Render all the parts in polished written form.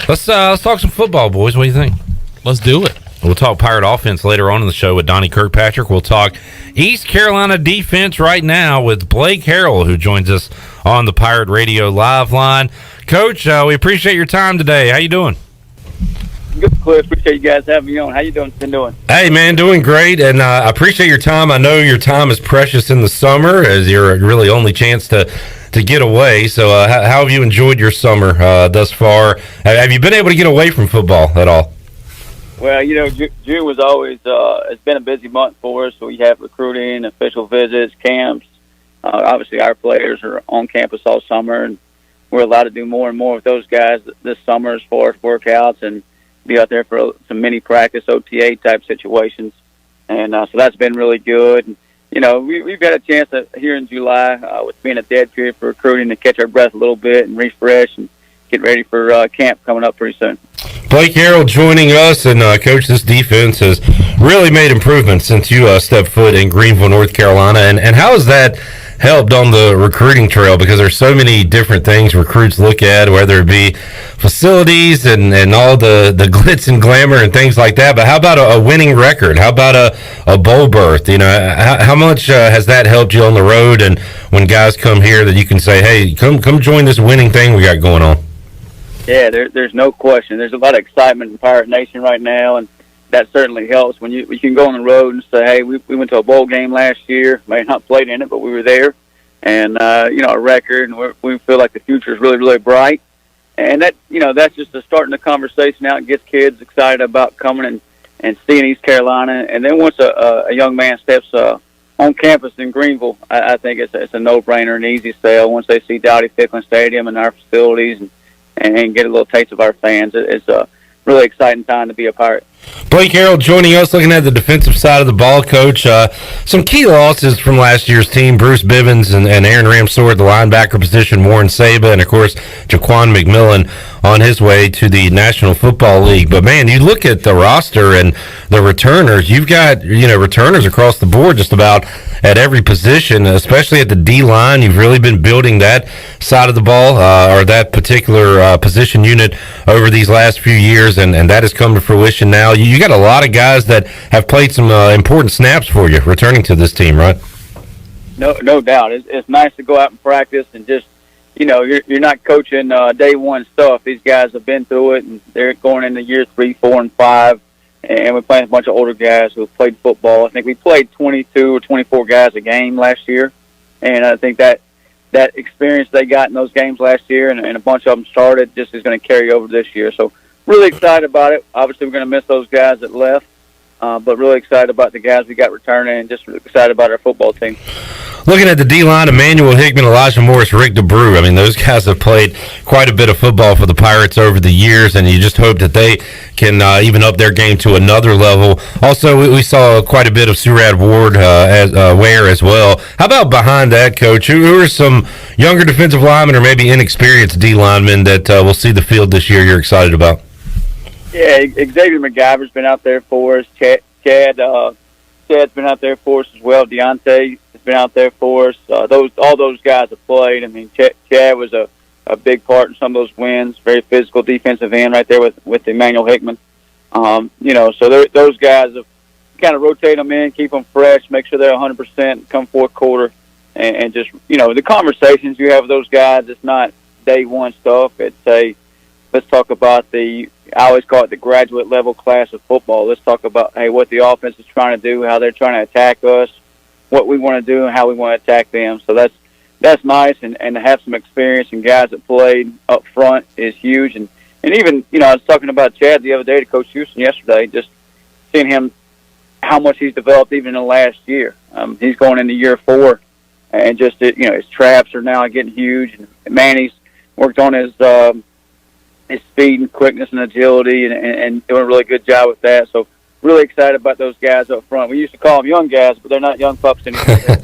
Let's talk some football, boys. What do you think? Let's do it. We'll talk Pirate offense later on in the show with Donnie Kirkpatrick. We'll talk East Carolina defense right now with Blake Harrell, who joins us on the Pirate Radio Live line. Coach, we appreciate your time today. How you doing? Good, Cliff. Appreciate you guys having me on. How you been doing? Hey, man, doing great, and I appreciate your time. I know your time is precious in the summer, as your really only chance to get away. So how have you enjoyed your summer thus far? Have you been able to get away from football at all? Well, June was always it's been a busy month for us. So we have recruiting, official visits, camps. Obviously, our players are on campus all summer, and we're allowed to do more and more with those guys this summer as far as workouts and be out there for some mini practice, OTA type situations. And so that's been really good. And, we've got a chance here in July with being a dead period for recruiting to catch our breath a little bit and refresh and get ready for camp coming up pretty soon. Blake Harrell joining us, and Coach, this defense has really made improvements since you stepped foot in Greenville, North Carolina. And how has that helped on the recruiting trail? Because there's so many different things recruits look at, whether it be facilities and all the glitz and glamour and things like that. But how about a winning record? How about a bowl berth? How much has that helped you on the road? And when guys come here, that you can say, hey, come join this winning thing we got going on. Yeah, there's no question. There's a lot of excitement in Pirate Nation right now, and that certainly helps when you can go on the road and say, hey, we went to a bowl game last year. May not played in it, but we were there. And, a record, and we feel like the future is really, really bright. And that's just starting the conversation out and gets kids excited about coming and seeing East Carolina. And then once a young man steps on campus in Greenville, I think it's a no-brainer, an easy sell. Once they see Dowdy Ficklen Stadium and our facilities and get a little taste of our fans, it's a really exciting time to be a Pirate. Blake Harrell joining us, looking at the defensive side of the ball, Coach. Some key losses from last year's team: Bruce Bivens and Aaron Ramsor at the linebacker position, Warren Saba, and, of course, Jaquan McMillan on his way to the National Football League. But, man, you look at the roster and the returners. You've got, returners across the board just about at every position, especially at the D-line. You've really been building that side of the ball or that particular position unit over these last few years, and that has come to fruition now. You got a lot of guys that have played some important snaps for you returning to this team, right? No doubt. It's nice to go out and practice and just, you're not coaching day one stuff. These guys have been through it, and they're going into year 3, 4, and 5. And we're playing a bunch of older guys who have played football. I think we played 22 or 24 guys a game last year. And I think that experience they got in those games last year and a bunch of them started just is going to carry over this year. So really excited about it. Obviously, we're going to miss those guys that left. But really excited about the guys we got returning and just really excited about our football team. Looking at the D-line, Emmanuel Hickman, Elijah Morris, Rick DeBrew. I mean, those guys have played quite a bit of football for the Pirates over the years, and you just hope that they can even up their game to another level. Also, we saw quite a bit of Surratt Ward Ware as well. How about behind that, Coach? Who are some younger defensive linemen or maybe inexperienced D-linemen that will see the field this year you're excited about? Yeah, Xavier McGyver's been out there for us. Chad's been out there for us as well. Deontay has been out there for us. All those guys have played. I mean, Chad was a big part in some of those wins. Very physical defensive end right there with Emmanuel Hickman. So those guys have kind of rotate them in, keep them fresh, make sure they're 100% come fourth quarter, and just the conversations you have with those guys. It's not day one stuff. It's let's talk about I always call it the graduate level class of football. Let's talk about, hey, what the offense is trying to do, how they're trying to attack us, what we want to do, and how we want to attack them. So that's nice, and to have some experience and guys that played up front is huge. And even, I was talking about Chad the other day to Coach Houston yesterday, just seeing him, how much he's developed even in the last year. He's going into year 4, and just, his traps are now getting huge. And Manny's worked on his speed and quickness and agility and doing a really good job with that. So really excited about those guys up front. We used to call them young guys, but they're not young pups anymore.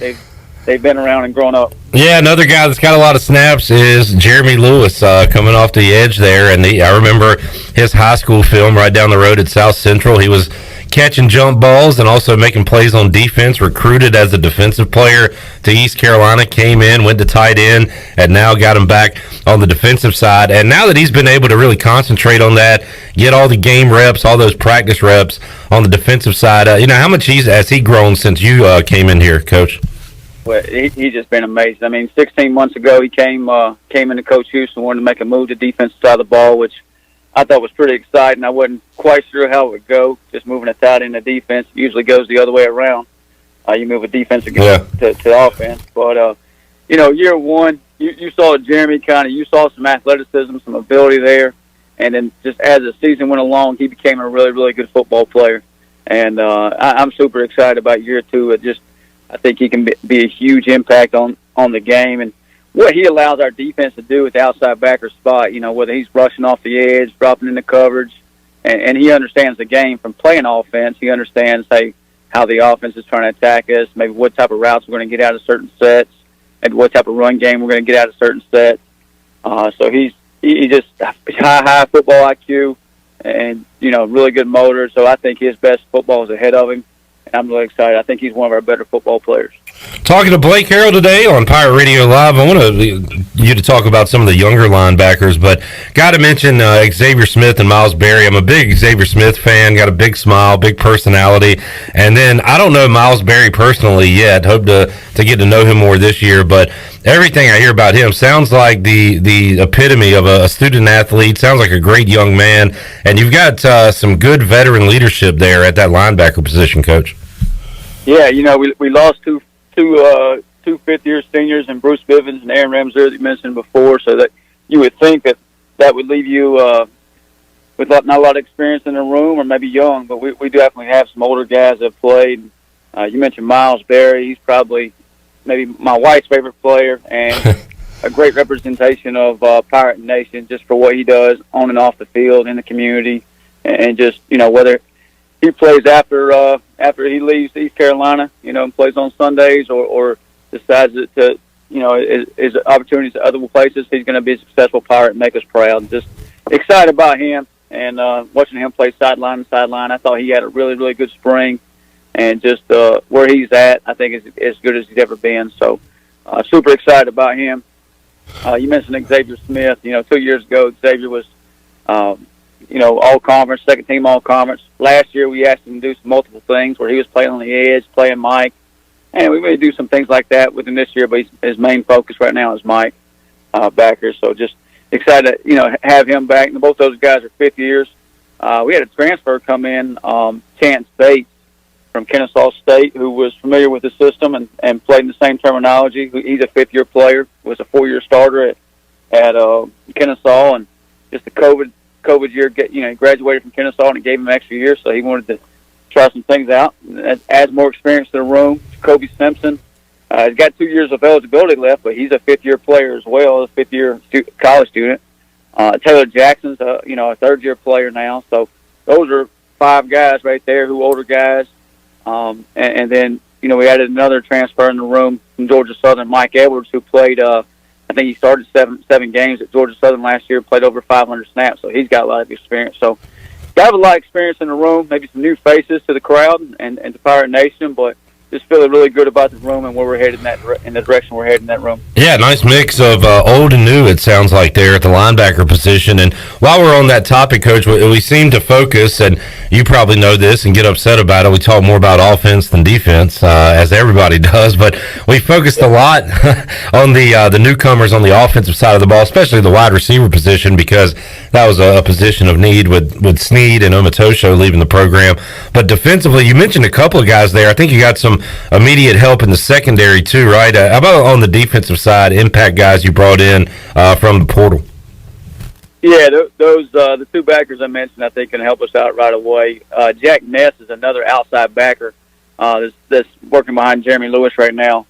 They've been around and grown up. Yeah, another guy that's got a lot of snaps is Jeremy Lewis coming off the edge there. And I remember his high school film right down the road at South Central. He was catching jump balls and also making plays on defense. Recruited as a defensive player to East Carolina, came in, went to tight end, and now got him back on the defensive side. And now that he's been able to really concentrate on that, get all the game reps, all those practice reps on the defensive side, how much has he grown since you came in here, Coach? Well, he's just been amazing. I mean, 16 months ago, he came into Coach Houston, wanted to make a move to defensive side of the ball, which I thought was pretty exciting. I wasn't quite sure how it would go, just moving a tight end to defense. It usually goes the other way around. You move a defense to offense. But, year one, you saw Jeremy you saw some athleticism, some ability there. And then just as the season went along, he became a really, really good football player. And I'm super excited about year two. I think he can be a huge impact on the game. And what he allows our defense to do with the outside backer spot, whether he's rushing off the edge, dropping into coverage, and he understands the game from playing offense. He understands, how the offense is trying to attack us, maybe what type of routes we're going to get out of certain sets, and what type of run game we're going to get out of certain sets. So he just high football IQ and, really good motor. So I think his best football is ahead of him. And I'm really excited. I think he's one of our better football players. Talking to Blake Harrell today on Pirate Radio Live. I want you to talk about some of the younger linebackers, but got to mention Xavier Smith and Miles Berry. I'm a big Xavier Smith fan, got a big smile, big personality. And then I don't know Miles Berry personally yet. Hope to get to know him more this year, but everything I hear about him sounds like the epitome of a student athlete, sounds like a great young man, and you've got some good veteran leadership there at that linebacker position, Coach. Yeah, we lost two fifth-year seniors in Bruce Bivens and Aaron Ramsey that you mentioned before, so that you would think that would leave you with not a lot of experience in the room or maybe young, but we definitely have some older guys that have played. You mentioned Miles Berry. He's probably maybe my wife's favorite player and a great representation of Pirate Nation just for what he does on and off the field in the community, and just, whether he plays after he leaves East Carolina, and plays on Sundays or decides to, his opportunities at other places, he's going to be a successful Pirate and make us proud. Just excited about him and watching him play sideline to sideline. I thought he had a really, really good spring, and just where he's at, I think is as good as he's ever been. So super excited about him. You mentioned Xavier Smith. 2 years ago, Xavier was all-conference, second-team all-conference. Last year, we asked him to do some multiple things where he was playing on the edge, playing Mike. And we may do some things like that with him this year, but his main focus right now is Mike backer. So just excited to, have him back. And both those guys are fifth years. We had a transfer come in, Chance Bates from Kennesaw State, who was familiar with the system and played in the same terminology. He's a fifth-year player, was a 4-year starter at Kennesaw, and just the COVID year, he graduated from Kennesaw, and it gave him an extra year, so he wanted to try some things out. And adds more experience to the room. Jacoby Simpson, he's got 2 years of eligibility left, but he's a fifth-year player as well, a fifth-year college student. Taylor Jackson's a third-year player now. So those are 5 guys right there who older guys. And then, we added another transfer in the room from Georgia Southern, Mike Edwards, who played, I think he started seven games at Georgia Southern last year, played over 500 snaps, so he's got a lot of experience. So got a lot of experience in the room, maybe some new faces to the crowd and to Pirate Nation, but just feeling really good about the room and where we're headed in the direction we're heading in that room. Yeah, nice mix of old and new, it sounds like, there at the linebacker position. And while we're on that topic, Coach, we seem to focus, and you probably know this and get upset about it, we talk more about offense than defense, as everybody does, but we focused a lot on the newcomers on the offensive side of the ball, especially the wide receiver position, because that was a position of need with Snead and Omatosho leaving the program. But defensively, you mentioned a couple of guys there. I think you got some immediate help in the secondary too, right? How about on the defensive side, impact guys you brought in from the portal? Yeah, those the 2 backers I mentioned, I think, can help us out right away. Jack Ness is another outside backer that's working behind Jeremy Lewis right now.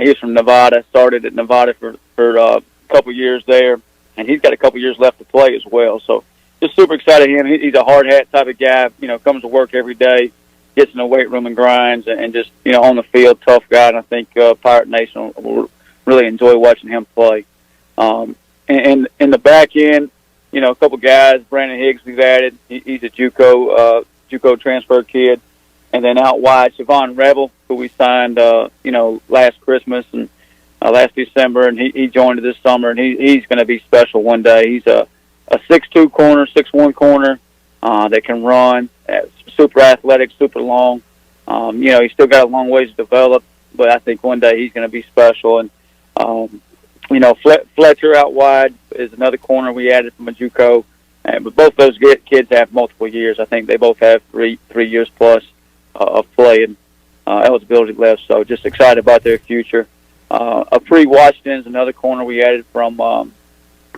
He's from Nevada, started at Nevada for a couple years there, and he's got a couple years left to play as well. So just super excited him. He's a hard hat type of guy, comes to work every day, gets in the weight room and grinds, and just, on the field, tough guy. And I think Pirate Nation will really enjoy watching him play. And in the back end, a couple guys, Brandon Higgs we've added. He's a JUCO JUCO transfer kid. And then out wide, Siobhan Rebel, who we signed, last Christmas and last December, and he joined this summer, and he's going to be special one day. He's a 6'2" corner, 6'1" corner that can run, super athletic, super long. He's still got a long ways to develop, but I think one day he's going to be special. And Fletcher out wide is another corner we added from a JUCO. But both those kids have multiple years. I think they both have three years plus of play and eligibility left. So just excited about their future. Apri Washington is another corner we added from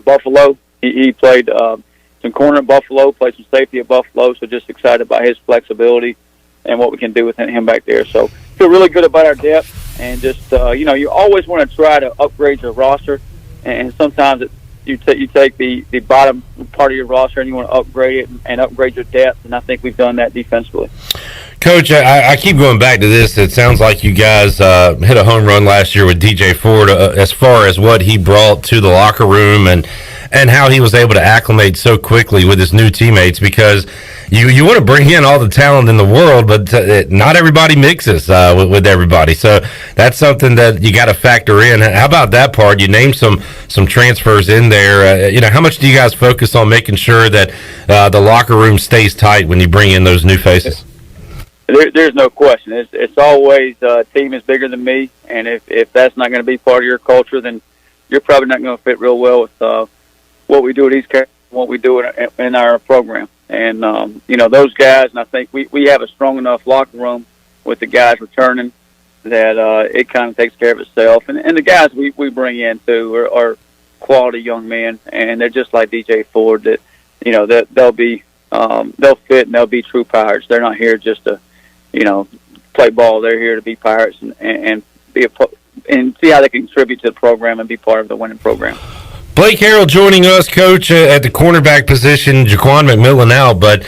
Buffalo. He played some corner at Buffalo, played some safety at Buffalo. So just excited about his flexibility and what we can do with him back there. So feel really good about our depth. And just, you always want to try to upgrade your roster. And sometimes you take the bottom part of your roster and you want to upgrade it and upgrade your depth. And I think we've done that defensively. Coach, I keep going back to this. It sounds like you guys hit a home run last year with DJ Ford as far as what he brought to the locker room and how he was able to acclimate so quickly with his new teammates, because you want to bring in all the talent in the world, but not everybody mixes with everybody. So that's something that you got to factor in. How about that part? You named some transfers in there. How much do you guys focus on making sure that the locker room stays tight when you bring in those new faces? There's no question. It's always team is bigger than me, and if that's not going to be part of your culture, then you're probably not going to fit real well with what we do at East Carroll, what we do in our program. And those guys, and I think we have a strong enough locker room with the guys returning that it kind of takes care of itself. And the guys we bring in too are quality young men, and they're just like DJ Ford. That that they'll fit and they'll be true Pirates. They're not here just to play ball. They're here to be Pirates and see how they can contribute to the program and be part of the winning program. Blake Harrell joining us, Coach, at the cornerback position. Jaquan McMillan out, but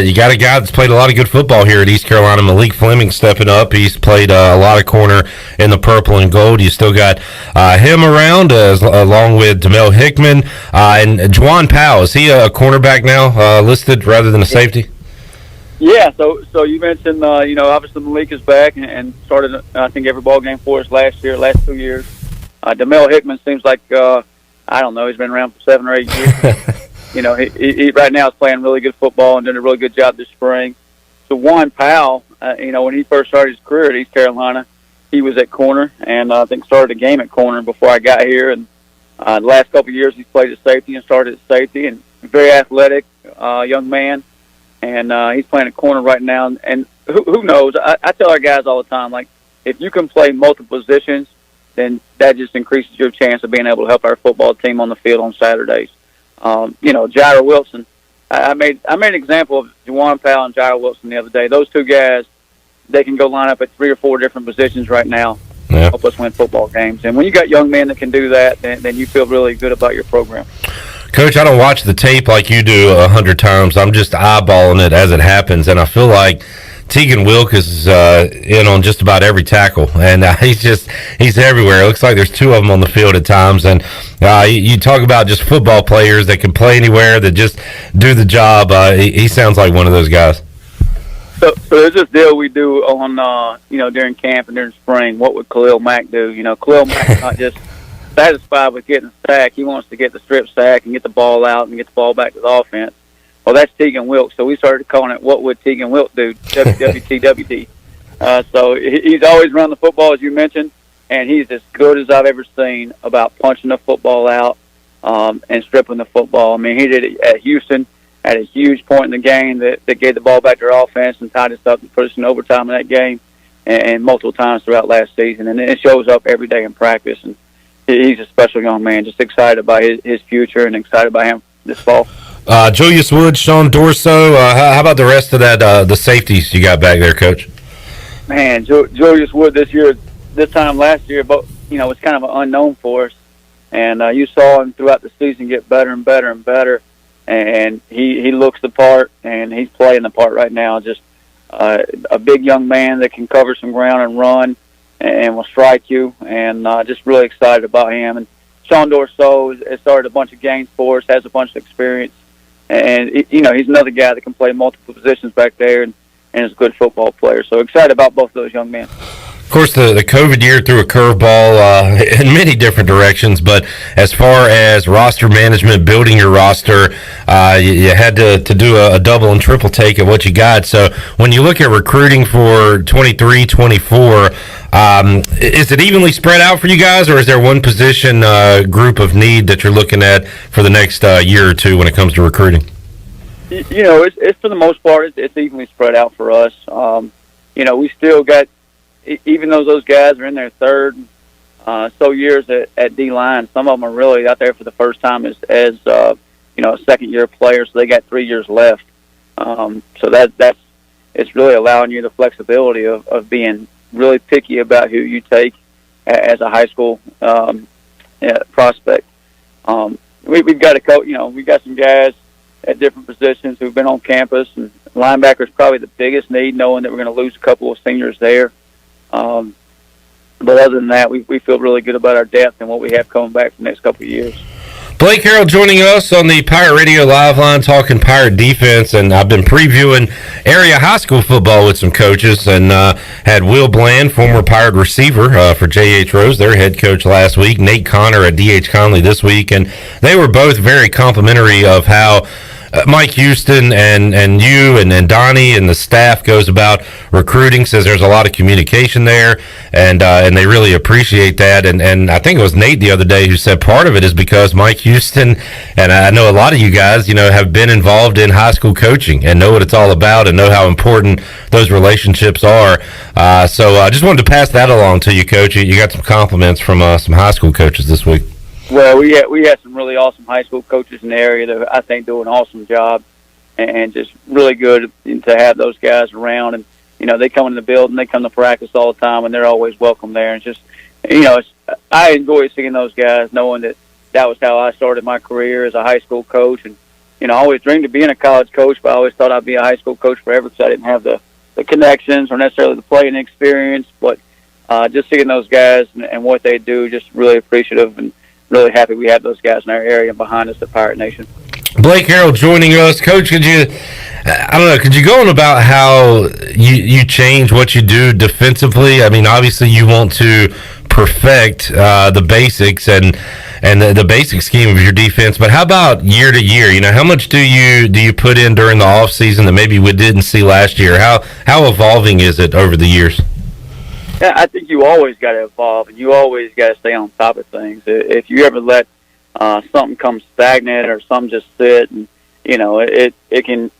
you got a guy that's played a lot of good football here at East Carolina. Malik Fleming stepping up. He's played a lot of corner in the purple and gold. You still got him around, along with Demel Hickman. And Juwan Powell, is he a cornerback now, listed rather than a safety? Yeah, so you mentioned, obviously Malik is back and started, I think, every ball game for us last 2 years. Demel Hickman seems like, he's been around for 7 or 8 years. He right now is playing really good football and doing a really good job this spring. So Juwan Powell, when he first started his career at East Carolina, he was at corner and I think started a game at corner before I got here. And the last couple of years he's played at safety and started at safety, and very athletic young man. And he's playing a corner right now. And who knows? I tell our guys all the time, like, if you can play multiple positions, then that just increases your chance of being able to help our football team on the field on Saturdays. Jair Wilson. I made an example of Juwan Powell and Jair Wilson the other day. Those two guys, they can go line up at 3 or 4 different positions right now. Yeah. Help us win football games. And when you got young men that can do that, then you feel really good about your program. Coach, I don't watch the tape like you do 100 times. I'm just eyeballing it as it happens, and I feel like Tegan Wilk is in on just about every tackle, and he's everywhere. It looks like there's 2 of them on the field at times, and you talk about just football players that can play anywhere, that just do the job. He sounds like one of those guys. So there's this deal we do on, during camp and during spring. What would Khalil Mack do? Khalil Mack's not just satisfied with getting a sack. He wants to get the strip sack and get the ball out and get the ball back to the offense. Well, that's Tegan Wilk. So we started calling it, what would Tegan Wilk do? WWTWD. So he's always run the football, as you mentioned, and he's as good as I've ever seen about punching the football out and stripping the football. I mean, he did it at Houston at a huge point in the game that gave the ball back to our offense and tied us up and put us in overtime in that game and multiple times throughout last season. And it shows up every day in practice. And he's a special young man. Just excited about his future and excited about him this fall. Julius Woods, Sean Dorso. How about the rest of that? The safeties you got back there, Coach? Man, Julius Woods this time last year, but it's kind of an unknown for us. And you saw him throughout the season get better and better and better. And he looks the part, and he's playing the part right now. Just a big young man that can cover some ground and run and will strike you. And just really excited about him. And Sean Dorso has started a bunch of games for us, has a bunch of experience. and he's another guy that can play multiple positions back there, and is a good football player. So excited about both of those young men. Of course, the COVID year threw a curveball in many different directions, but as far as roster management, building your roster, you had to do a double and triple take at what you got. So when you look at recruiting for 23-24, is it evenly spread out for you guys, or is there one position group of need that you're looking at for the next year or two when it comes to recruiting? It's for the most part, it's evenly spread out for us. We still got, even though those guys are in their third years at D-line, some of them are really out there for the first time as a second-year player, so they got 3 years left. So it's really allowing you the flexibility of being really picky about who you take as a high school prospect. We've got a coach, we've got some guys at different positions who've been on campus, and linebacker is probably the biggest need, knowing that we're going to lose a couple of seniors there. But other than that, we feel really good about our depth and what we have coming back for the next couple of years. Blake Harrell joining us on the Pirate Radio Live Line, talking Pirate defense, and I've been previewing area high school football with some coaches, and had Will Bland, former Pirate receiver for J.H. Rose, their head coach last week, Nate Connor at D.H. Conley this week, and they were both very complimentary of how Mike Houston and you and Donnie and the staff goes about recruiting. Says there's a lot of communication there, and they really appreciate that. And I think it was Nate the other day who said part of it is because Mike Houston, and I know a lot of you guys, have been involved in high school coaching and know what it's all about and know how important those relationships are. So I just wanted to pass that along to you, Coach. You got some compliments from some high school coaches this week. Well, we had some really awesome high school coaches in the area that I think do an awesome job, and just really good to have those guys around. And they come in the building, they come to practice all the time, and they're always welcome there. And just I enjoy seeing those guys, knowing that was how I started my career as a high school coach. And I always dreamed of being a college coach, but I always thought I'd be a high school coach forever because I didn't have the connections or necessarily the playing experience. But just seeing those guys and what they do, just really appreciative and really happy we have those guys in our area behind us at Pirate Nation. Blake Harrell joining us. Coach, could you go on about how you change what you do defensively? I mean, obviously you want to perfect the basics and the basic scheme of your defense, but how about year to year? How much do you put in during the off season that maybe we didn't see last year? How evolving is it over the years? Yeah, I think you always got to evolve, and you always got to stay on top of things. If you ever let something come stagnant or something just sit, and things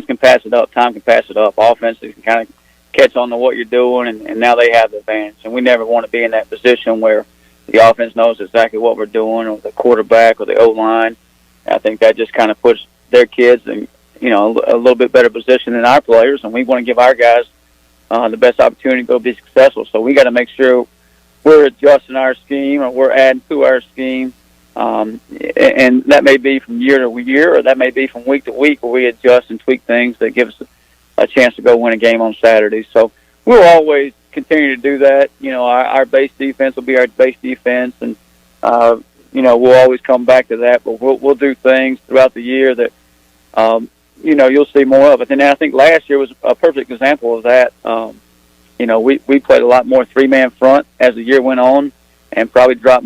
can pass it up. Time can pass it up. Offenses can kind of catch on to what you're doing, and now they have the advantage. And we never want to be in that position where the offense knows exactly what we're doing, or the quarterback or the O-line. I think that just kind of puts their kids in a little bit better position than our players, and we want to give our guys the best opportunity to go be successful. So we got to make sure we're adjusting our scheme or we're adding to our scheme. And that may be from year to year, or that may be from week to week, where we adjust and tweak things that give us a chance to go win a game on Saturday. So we'll always continue to do that. Our base defense will be our base defense, and we'll always come back to that. But we'll do things throughout the year that you'll see more of it. And I think last year was a perfect example of that. We played a lot more three-man front as the year went on, and probably dropped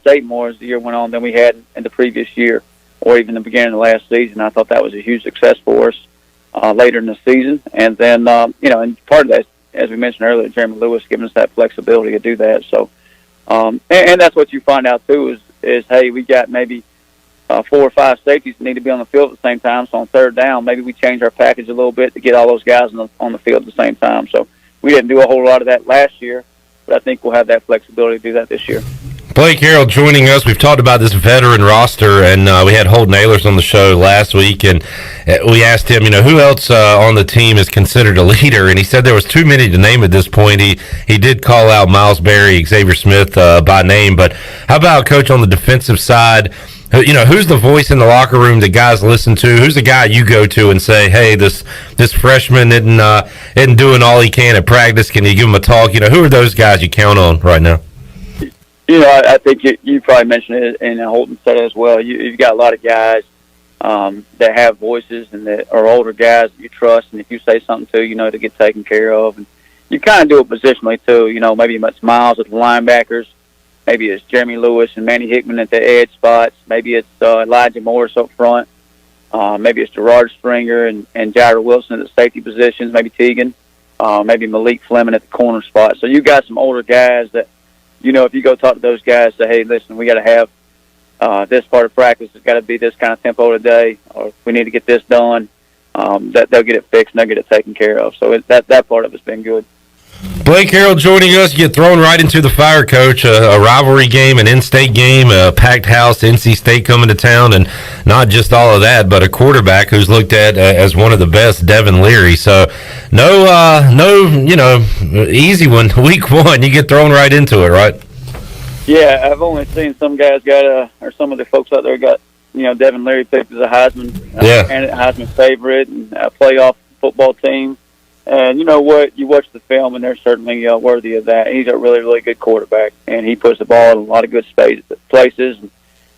8 more as the year went on than we had in the previous year, or even the beginning of the last season. I thought that was a huge success for us later in the season. And then, and part of that, as we mentioned earlier, Jeremy Lewis giving us that flexibility to do that. So, and that's what you find out too is hey, we got maybe 4 or 5 safeties that need to be on the field at the same time. So on third down, maybe we change our package a little bit to get all those guys on the field at the same time. So we didn't do a whole lot of that last year, but I think we'll have that flexibility to do that this year. Blake Harrell joining us. We've talked about this veteran roster, and we had Holden Ahlers on the show last week, and we asked him, who else on the team is considered a leader, and he said there was too many to name at this point. He did call out Miles Berry, Xavier Smith by name, but how about, Coach, on the defensive side? Who's the voice in the locker room that guys listen to? Who's the guy you go to and say, hey, this freshman isn't doing all he can at practice? Can you give him a talk? Who are those guys you count on right now? I think you probably mentioned it, and Holton said it as well. You've got a lot of guys that have voices and that are older guys that you trust, and if you say something to, to get taken care of. And you kind of do it positionally too. Maybe it's Miles at the linebackers, maybe it's Jeremy Lewis and Manny Hickman at the edge spots, maybe it's Elijah Morris up front, maybe it's Gerard Stringer and Jair Wilson at the safety positions, maybe Teagan, maybe Malik Fleming at the corner spot. So you got some older guys that, if you go talk to those guys, say, hey, listen, we got to have this part of practice. It's got to be this kind of tempo today, or if we need to get this done, that they'll get it fixed and they'll get it taken care of. So that part of it's been good. Blake Harrell joining us. You get thrown right into the fire, Coach. A rivalry game, an in-state game, a packed house, NC State coming to town, and not just all of that, but a quarterback who's looked at as one of the best, Devin Leary. So no, easy one. Week one, you get thrown right into it, right? Yeah, I've only seen some guys or some of the folks out there got, Devin Leary picked as a Heisman, and a Heisman favorite, and a playoff football team. And you know what? You watch the film, and they're certainly worthy of that. He's a really, really good quarterback, and he puts the ball in a lot of good places. And,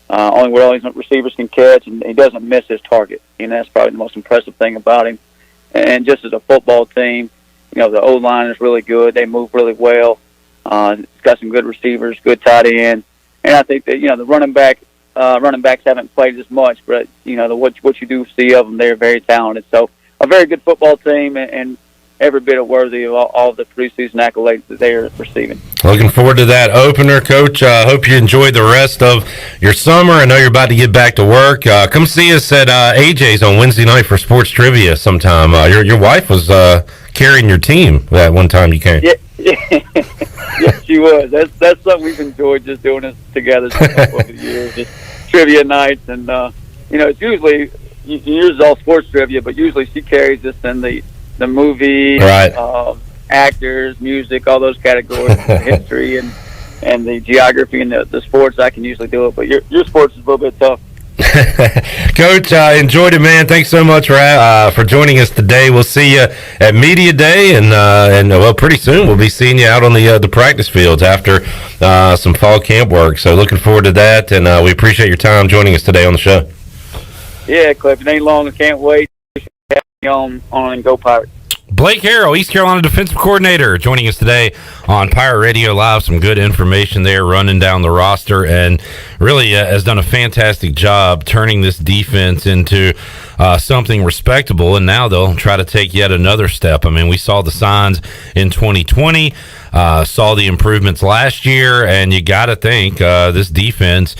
only where all these receivers can catch, and he doesn't miss his target. And that's probably the most impressive thing about him. And just as a football team, the O-line is really good. They move really well. It's got some good receivers, good tight end. And I think that, the running backs haven't played as much, but, what you do see of them, they're very talented. So a very good football team, and every bit of worthy of all the preseason accolades that they are receiving. Looking forward to that opener, Coach. I hope you enjoy the rest of your summer. I know you're about to get back to work. Come see us at AJ's on Wednesday night for sports trivia sometime. Your wife was carrying your team that one time you came. Yeah. Yes, she was. That's something we've enjoyed, just doing this together over the years, just trivia nights. And, it's usually, yours is all sports trivia, but usually she carries us in the movie, right. Actors, music, all those categories, history and the geography and the sports. I can usually do it, but your sports is a little bit tough. Coach, I enjoyed it, man. Thanks so much for joining us today. We'll see you at Media Day, and well, pretty soon we'll be seeing you out on the practice fields after some fall camp work. So looking forward to that, and we appreciate your time joining us today on the show. Yeah, Cliff, it ain't long. I can't wait. On and go Pirates. Blake Harrell, East Carolina defensive coordinator, joining us today on Pirate Radio Live. Some good information there, running down the roster, and really has done a fantastic job turning this defense into something respectable, and now they'll try to take yet another step. I mean, we saw the signs in 2020, saw the improvements last year, and you got to think this defense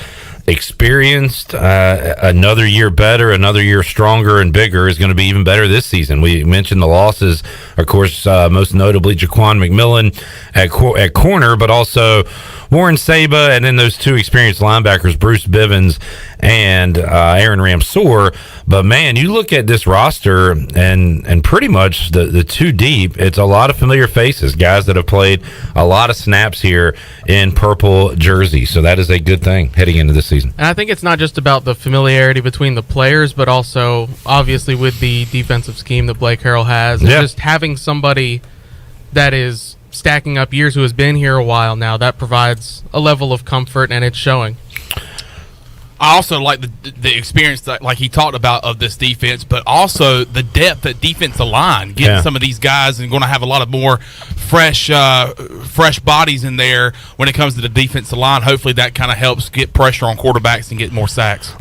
experienced, another year better, another year stronger and bigger, is going to be even better this season. We mentioned the losses, of course, most notably Jaquan McMillan at corner, but also Warren Saba, and then those two experienced linebackers, Bruce Bivens and Aaron Ramseur. But man, you look at this roster and pretty much the two deep, it's a lot of familiar faces, guys that have played a lot of snaps here in purple jerseys. So that is a good thing heading into this season. And I think it's not just about the familiarity between the players, but also obviously with the defensive scheme that Blake Harrell has. It's just having somebody that is stacking up years, who has been here a while now, that provides a level of comfort, and it's showing. I also like the experience that, like he talked about, of this defense, but also the depth at defensive line. Getting some of these guys and going to have a lot of more fresh bodies in there when it comes to the defensive line. Hopefully that kind of helps get pressure on quarterbacks and get more sacks.